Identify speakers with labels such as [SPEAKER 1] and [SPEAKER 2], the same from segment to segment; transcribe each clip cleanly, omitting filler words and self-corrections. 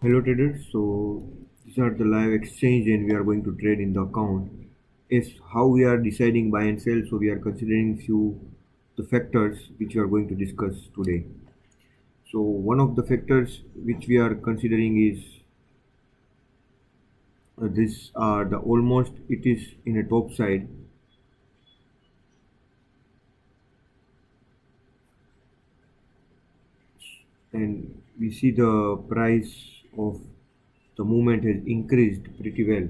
[SPEAKER 1] Hello traders, so these are the live exchange and we are going to trade in the account. Is how we are deciding buy and sell, so we are considering few the factors which we are going to discuss today. So one of the factors which we are considering is this the almost it is in a top side, and we see the price of the movement has increased pretty well,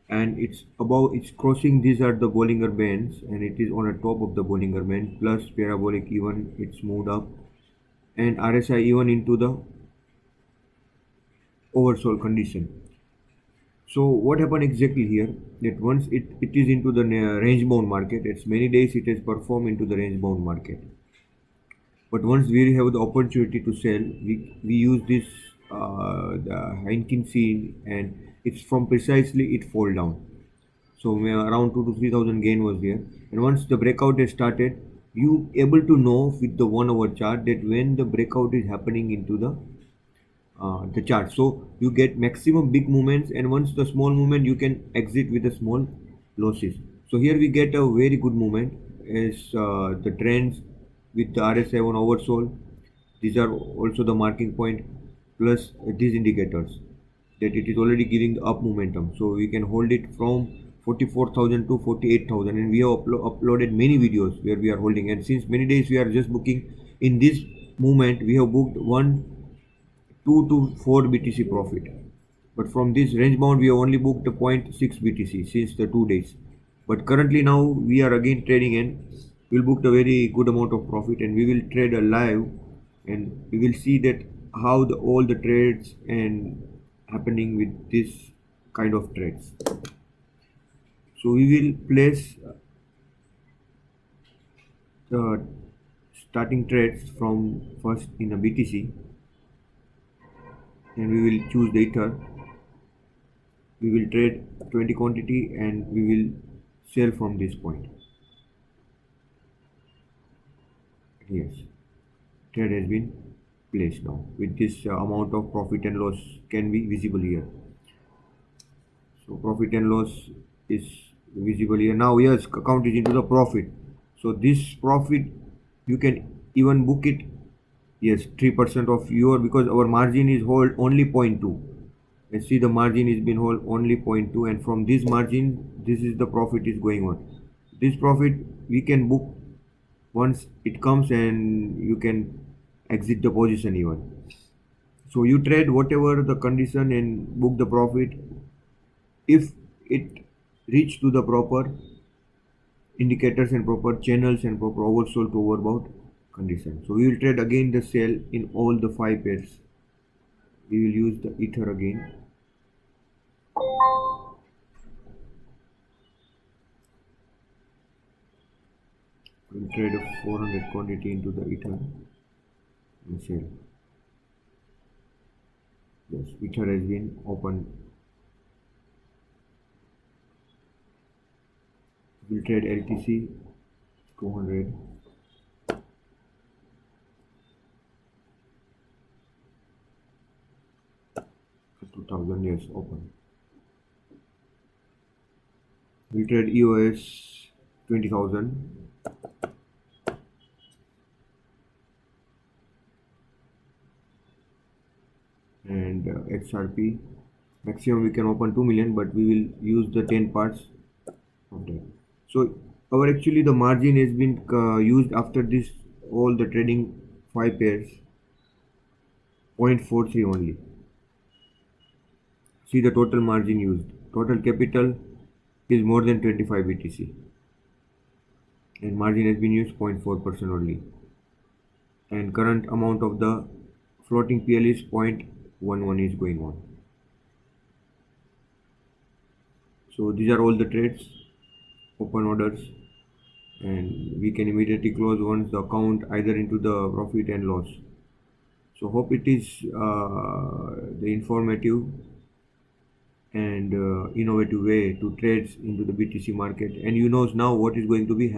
[SPEAKER 1] and it's crossing. These are the Bollinger Bands and it is on the top of the Bollinger Band plus parabolic, even it's moved up, and RSI even into the oversold condition. So what happened exactly here, that once it is into the range bound market, it's many days it has performed into the range bound market, but once we have the opportunity to sell, we use this the Heineken scene, and it's from precisely it fall down. So around 2 to 3,000 gain was there, and once the breakout has started, you able to know with the 1 hour chart that when the breakout is happening into the chart. So you get maximum big movements, and once the small movement you can exit with the small losses. So here we get a very good movement as the trends with the RSI on oversold. These are also the marking point plus these indicators that it is already giving the up momentum. So we can hold it from 44,000 to 48,000, and we have uploaded many videos where we are holding, and since many days we are just booking in this movement. We have booked 2 to 4 BTC profit, but from this range bound we have only booked a zero point 0.6 BTC since the 2 days. But currently now we are again trading, and we'll book a very good amount of profit, and we will trade a live, and we will see that how all the trades and happening with this kind of trades. So we will place the starting trades from first in a BTC, and we will choose the Ether. We will trade 20 quantity and we will sell from this point. Yes, trade has been placed now. With this amount of profit and loss can be visible here. So profit and loss is visible here. Now yes, account is into the profit. So this profit you can even book it. Yes, 3% of your, because our margin is hold only 0.2. And see the margin is been hold only 0.2, and from this margin this is the profit is going on. This profit we can book once it comes, and you can exit the position even. So you trade whatever the condition and book the profit if it reach to the proper indicators and proper channels and proper oversold to overbought condition. So we will trade again the sell in all the 5 pairs. We will use the Ether again. We will trade a 400 quantity into the Ether and sell. Yes, Ether has been opened. We will trade LTC 200. 2000, yes, open. We trade EOS 20,000. And XRP maximum we can open 2 million, but we will use the 10 parts of that. So our actually the margin has been used after this all the trading 5 pairs 0.43 only. See the total margin used. Total capital is more than 25 BTC, and margin has been used 0.4% only, and current amount of the floating PL is 0.11 is going on. So these are all the trades, open orders, and we can immediately close once the account either into the profit and loss. So hope it is the informative and innovative way to trades into the BTC market, and you know now what is going to be happening.